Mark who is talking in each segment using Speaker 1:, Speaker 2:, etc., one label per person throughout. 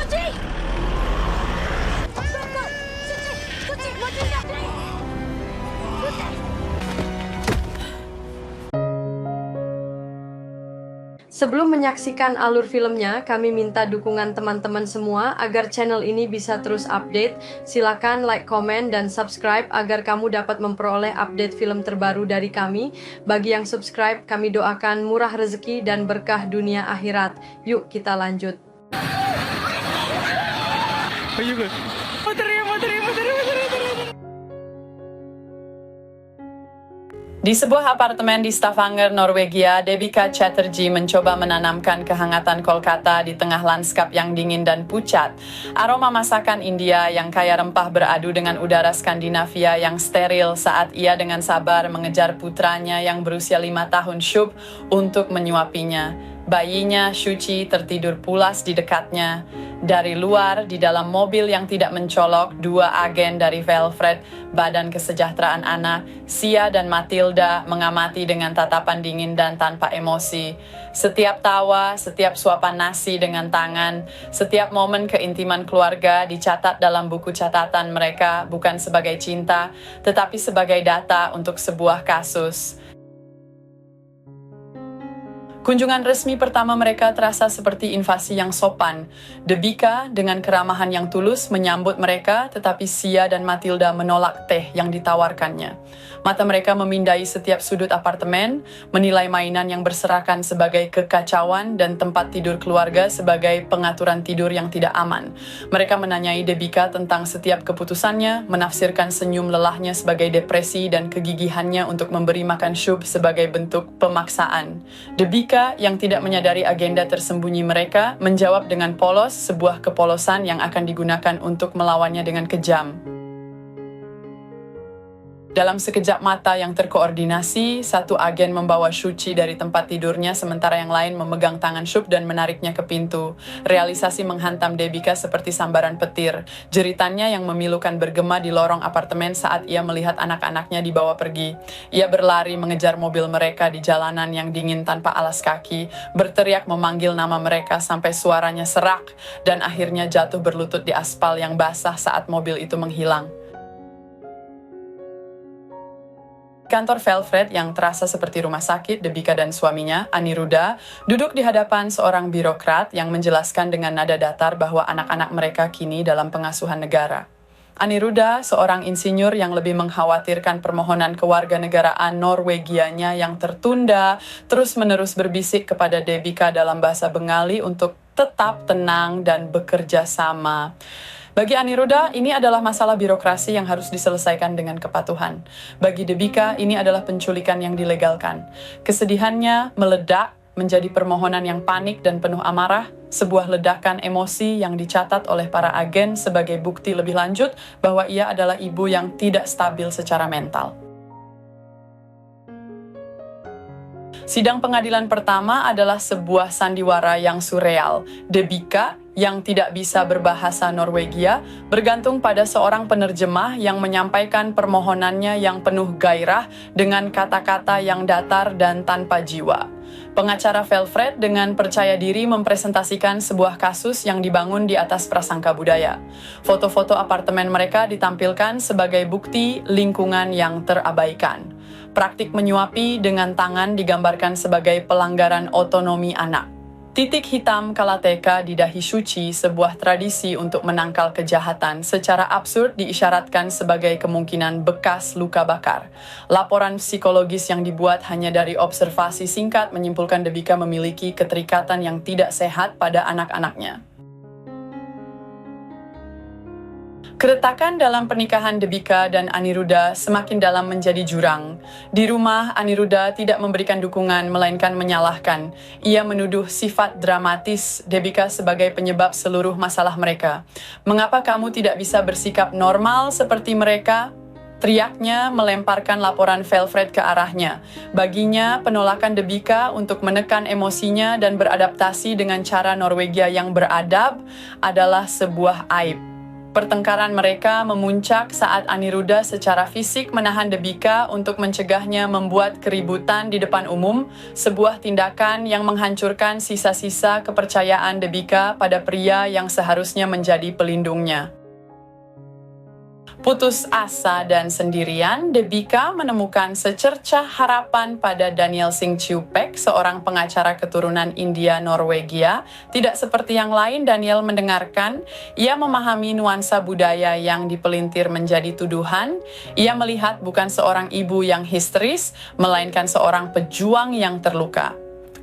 Speaker 1: Suci! Tunggu! Suci! Suci, mau tinggal! Suci! Sebelum menyaksikan alur filmnya, kami minta dukungan teman-teman semua agar channel ini bisa terus update. Silakan like, komen, dan subscribe agar kamu dapat memperoleh update film terbaru dari kami. Bagi yang subscribe, kami doakan murah rezeki dan berkah dunia akhirat. Yuk kita lanjut.
Speaker 2: Di sebuah apartemen di Stavanger, Norwegia, Devika Chatterjee mencoba menanamkan kehangatan Kolkata di tengah lanskap yang dingin dan pucat. Aroma masakan India yang kaya rempah beradu dengan udara Skandinavia yang steril saat ia dengan sabar mengejar putranya yang berusia 5 tahun Shub untuk menyuapinya. Bayinya, Shuchi, tertidur pulas di dekatnya. Dari luar, di dalam mobil yang tidak mencolok, dua agen dari Velfred, Badan Kesejahteraan Anak, Sia dan Matilda, mengamati dengan tatapan dingin dan tanpa emosi. Setiap tawa, setiap suapan nasi dengan tangan, setiap momen keintiman keluarga dicatat dalam buku catatan mereka bukan sebagai cinta, tetapi sebagai data untuk sebuah kasus. Kunjungan resmi pertama mereka terasa seperti invasi yang sopan. Devika dengan keramahan yang tulus menyambut mereka, tetapi Sia dan Matilda menolak teh yang ditawarkannya. Mata mereka memindai setiap sudut apartemen, menilai mainan yang berserakan sebagai kekacauan dan tempat tidur keluarga sebagai pengaturan tidur yang tidak aman. Mereka menanyai Devika tentang setiap keputusannya, menafsirkan senyum lelahnya sebagai depresi dan kegigihannya untuk memberi makan Shub sebagai bentuk pemaksaan. Devika yang tidak menyadari agenda tersembunyi mereka menjawab dengan polos sebuah kepolosan yang akan digunakan untuk melawannya dengan kejam. Dalam sekejap mata yang terkoordinasi, satu agen membawa Shuchi dari tempat tidurnya sementara yang lain memegang tangan Shub dan menariknya ke pintu. Realisasi menghantam Devika seperti sambaran petir. Jeritannya yang memilukan bergema di lorong apartemen saat ia melihat anak-anaknya dibawa pergi. Ia berlari mengejar mobil mereka di jalanan yang dingin tanpa alas kaki, berteriak memanggil nama mereka sampai suaranya serak, dan akhirnya jatuh berlutut di aspal yang basah saat mobil itu menghilang. Kantor Velfred yang terasa seperti rumah sakit, Devika dan suaminya, Aniruddha, duduk di hadapan seorang birokrat yang menjelaskan dengan nada datar bahwa anak-anak mereka kini dalam pengasuhan negara. Aniruddha, seorang insinyur yang lebih mengkhawatirkan permohonan kewarganegaraan Norwegianya yang tertunda, terus-menerus berbisik kepada Devika dalam bahasa Bengali untuk tetap tenang dan bekerja sama. Bagi Aniruddha, ini adalah masalah birokrasi yang harus diselesaikan dengan kepatuhan. Bagi Devika, ini adalah penculikan yang dilegalkan. Kesedihannya meledak menjadi permohonan yang panik dan penuh amarah, sebuah ledakan emosi yang dicatat oleh para agen sebagai bukti lebih lanjut bahwa ia adalah ibu yang tidak stabil secara mental. Sidang pengadilan pertama adalah sebuah sandiwara yang surreal. Devika yang tidak bisa berbahasa Norwegia bergantung pada seorang penerjemah yang menyampaikan permohonannya yang penuh gairah dengan kata-kata yang datar dan tanpa jiwa. Pengacara Velfred dengan percaya diri mempresentasikan sebuah kasus yang dibangun di atas prasangka budaya. Foto-foto apartemen mereka ditampilkan sebagai bukti lingkungan yang terabaikan. Praktik menyuapi dengan tangan digambarkan sebagai pelanggaran otonomi anak. Titik hitam kalateka di dahi Shuchi, sebuah tradisi untuk menangkal kejahatan, secara absurd diisyaratkan sebagai kemungkinan bekas luka bakar. Laporan psikologis yang dibuat hanya dari observasi singkat menyimpulkan Devika memiliki keterikatan yang tidak sehat pada anak-anaknya. Keretakan dalam pernikahan Devika dan Aniruddha semakin dalam menjadi jurang. Di rumah, Aniruddha tidak memberikan dukungan, melainkan menyalahkan. Ia menuduh sifat dramatis Devika sebagai penyebab seluruh masalah mereka. "Mengapa kamu tidak bisa bersikap normal seperti mereka?" Teriaknya melemparkan laporan Velfred ke arahnya. Baginya, penolakan Devika untuk menekan emosinya dan beradaptasi dengan cara Norwegia yang beradab adalah sebuah aib. Pertengkaran mereka memuncak saat Aniruddha secara fisik menahan Debika untuk mencegahnya membuat keributan di depan umum, sebuah tindakan yang menghancurkan sisa-sisa kepercayaan Debika pada pria yang seharusnya menjadi pelindungnya. Putus asa dan sendirian, Debika menemukan secercah harapan pada Daniel Singh Chiupek, seorang pengacara keturunan India Norwegia. Tidak seperti yang lain, Daniel mendengarkan, ia memahami nuansa budaya yang dipelintir menjadi tuduhan. Ia melihat bukan seorang ibu yang histeris, melainkan seorang pejuang yang terluka.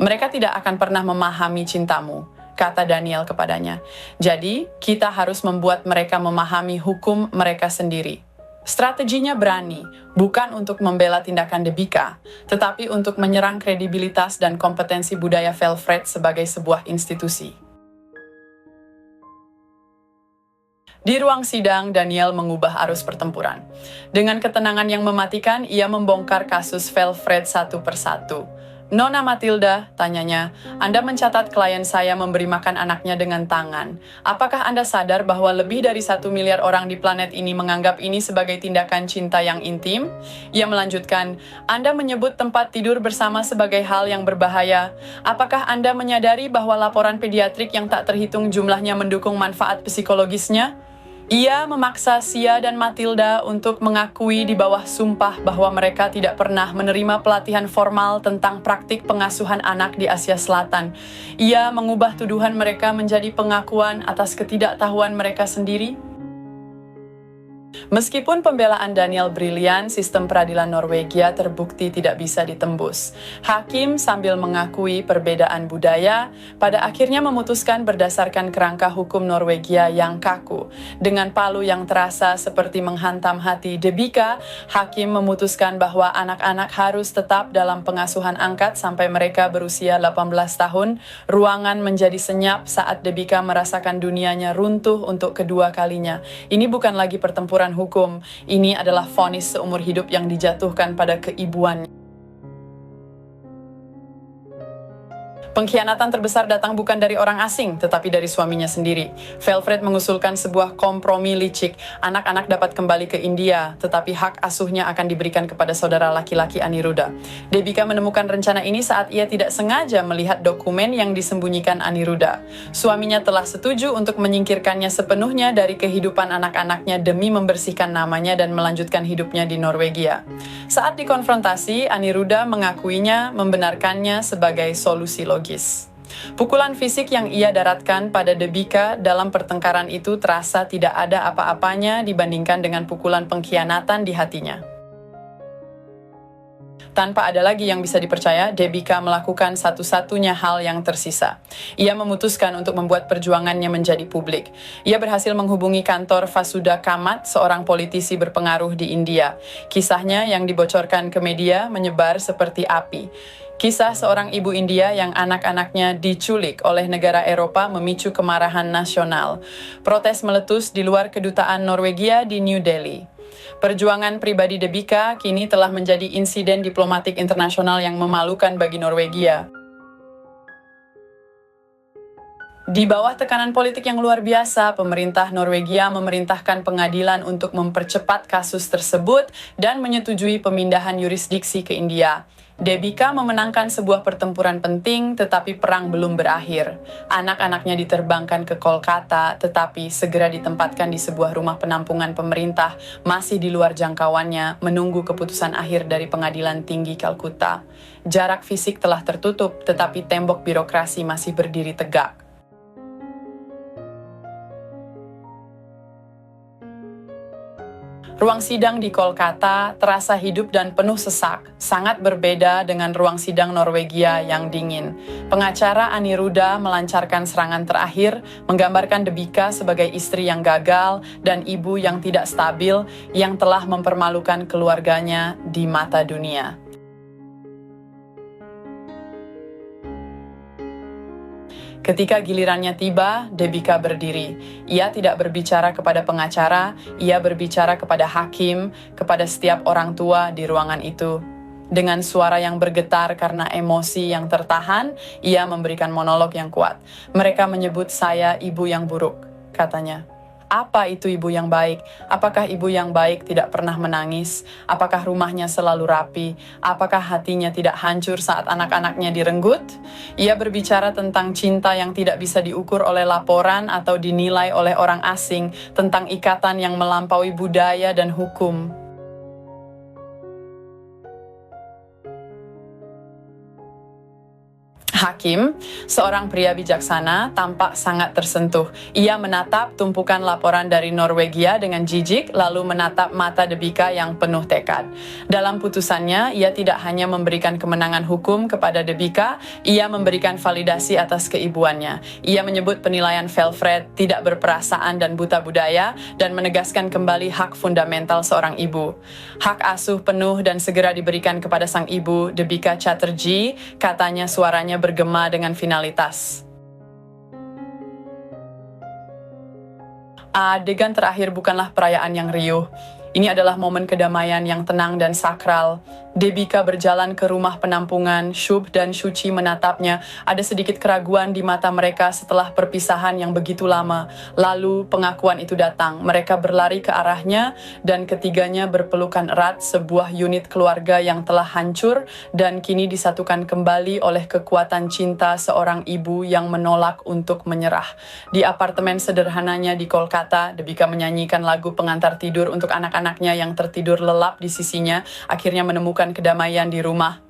Speaker 2: Mereka tidak akan pernah memahami cintamu, kata Daniel kepadanya. Jadi, kita harus membuat mereka memahami hukum mereka sendiri. Strateginya berani, bukan untuk membela tindakan Debika, tetapi untuk menyerang kredibilitas dan kompetensi budaya Velfred sebagai sebuah institusi. Di ruang sidang, Daniel mengubah arus pertempuran. Dengan ketenangan yang mematikan, ia membongkar kasus Velfred satu persatu. Nona Matilda, tanyanya, Anda mencatat klien saya memberi makan anaknya dengan tangan. Apakah Anda sadar bahwa lebih dari 1 miliar orang di planet ini menganggap ini sebagai tindakan cinta yang intim? Ia melanjutkan, Anda menyebut tempat tidur bersama sebagai hal yang berbahaya. Apakah Anda menyadari bahwa laporan pediatrik yang tak terhitung jumlahnya mendukung manfaat psikologisnya? Ia memaksa Sia dan Matilda untuk mengakui di bawah sumpah bahwa mereka tidak pernah menerima pelatihan formal tentang praktik pengasuhan anak di Asia Selatan. Ia mengubah tuduhan mereka menjadi pengakuan atas ketidaktahuan mereka sendiri. Meskipun pembelaan Daniel brilian, sistem peradilan Norwegia terbukti tidak bisa ditembus. Hakim sambil mengakui perbedaan budaya, pada akhirnya memutuskan berdasarkan kerangka hukum Norwegia yang kaku. Dengan palu yang terasa seperti menghantam hati Debika, hakim memutuskan bahwa anak-anak harus tetap dalam pengasuhan angkat sampai mereka berusia 18 tahun. Ruangan menjadi senyap saat Debika merasakan dunianya runtuh untuk kedua kalinya. Ini bukan lagi pertempuran hukum, ini adalah vonis seumur hidup yang dijatuhkan pada keibuannya. Pengkhianatan terbesar datang bukan dari orang asing, tetapi dari suaminya sendiri. Velfred mengusulkan sebuah kompromi licik. Anak-anak dapat kembali ke India, tetapi hak asuhnya akan diberikan kepada saudara laki-laki Aniruddha. Debika menemukan rencana ini saat ia tidak sengaja melihat dokumen yang disembunyikan Aniruddha. Suaminya telah setuju untuk menyingkirkannya sepenuhnya dari kehidupan anak-anaknya demi membersihkan namanya dan melanjutkan hidupnya di Norwegia. Saat dikonfrontasi, Aniruddha mengakuinya, membenarkannya sebagai solusi logis. Pukulan fisik yang ia daratkan pada Debika dalam pertengkaran itu terasa tidak ada apa-apanya dibandingkan dengan pukulan pengkhianatan di hatinya. Tanpa ada lagi yang bisa dipercaya, Debika melakukan satu-satunya hal yang tersisa. Ia memutuskan untuk membuat perjuangannya menjadi publik. Ia berhasil menghubungi kantor Vasudha Kamath, seorang politisi berpengaruh di India. Kisahnya yang dibocorkan ke media menyebar seperti api. Kisah seorang ibu India yang anak-anaknya diculik oleh negara Eropa memicu kemarahan nasional. Protes meletus di luar kedutaan Norwegia di New Delhi. Perjuangan pribadi Debika kini telah menjadi insiden diplomatik internasional yang memalukan bagi Norwegia. Di bawah tekanan politik yang luar biasa, pemerintah Norwegia memerintahkan pengadilan untuk mempercepat kasus tersebut dan menyetujui pemindahan yurisdiksi ke India. Debika memenangkan sebuah pertempuran penting, tetapi perang belum berakhir. Anak-anaknya diterbangkan ke Kolkata, tetapi segera ditempatkan di sebuah rumah penampungan pemerintah, masih di luar jangkauannya, menunggu keputusan akhir dari Pengadilan Tinggi Kalkuta. Jarak fisik telah tertutup, tetapi tembok birokrasi masih berdiri tegak. Ruang sidang di Kolkata terasa hidup dan penuh sesak, sangat berbeda dengan ruang sidang Norwegia yang dingin. Pengacara Aniruddha melancarkan serangan terakhir, menggambarkan Debika sebagai istri yang gagal dan ibu yang tidak stabil, yang telah mempermalukan keluarganya di mata dunia. Ketika gilirannya tiba, Debika berdiri. Ia tidak berbicara kepada pengacara, ia berbicara kepada hakim, kepada setiap orang tua di ruangan itu. Dengan suara yang bergetar karena emosi yang tertahan, ia memberikan monolog yang kuat. Mereka menyebut saya ibu yang buruk, katanya. Apa itu ibu yang baik? Apakah ibu yang baik tidak pernah menangis? Apakah rumahnya selalu rapi? Apakah hatinya tidak hancur saat anak-anaknya direnggut? Ia berbicara tentang cinta yang tidak bisa diukur oleh laporan atau dinilai oleh orang asing, tentang ikatan yang melampaui budaya dan hukum. Hakim, seorang pria bijaksana, tampak sangat tersentuh. Ia menatap tumpukan laporan dari Norwegia dengan jijik, lalu menatap mata Debika yang penuh tekad. Dalam putusannya, ia tidak hanya memberikan kemenangan hukum kepada Debika, ia memberikan validasi atas keibuannya. Ia menyebut penilaian Velfred tidak berperasaan dan buta budaya, dan menegaskan kembali hak fundamental seorang ibu. Hak asuh penuh dan segera diberikan kepada sang ibu, Debika Chatterjee, katanya suaranya bergema dengan finalitas. Adegan terakhir bukanlah perayaan yang riuh. Ini adalah momen kedamaian yang tenang dan sakral. Debika berjalan ke rumah penampungan, Shub dan Shuchi menatapnya. Ada sedikit keraguan di mata mereka setelah perpisahan yang begitu lama. Lalu pengakuan itu datang. Mereka berlari ke arahnya dan ketiganya berpelukan erat, sebuah unit keluarga yang telah hancur dan kini disatukan kembali oleh kekuatan cinta seorang ibu yang menolak untuk menyerah. Di apartemen sederhananya di Kolkata, Debika menyanyikan lagu pengantar tidur untuk anak-anaknya yang tertidur lelap di sisinya, akhirnya menemukan kedamaian di rumah.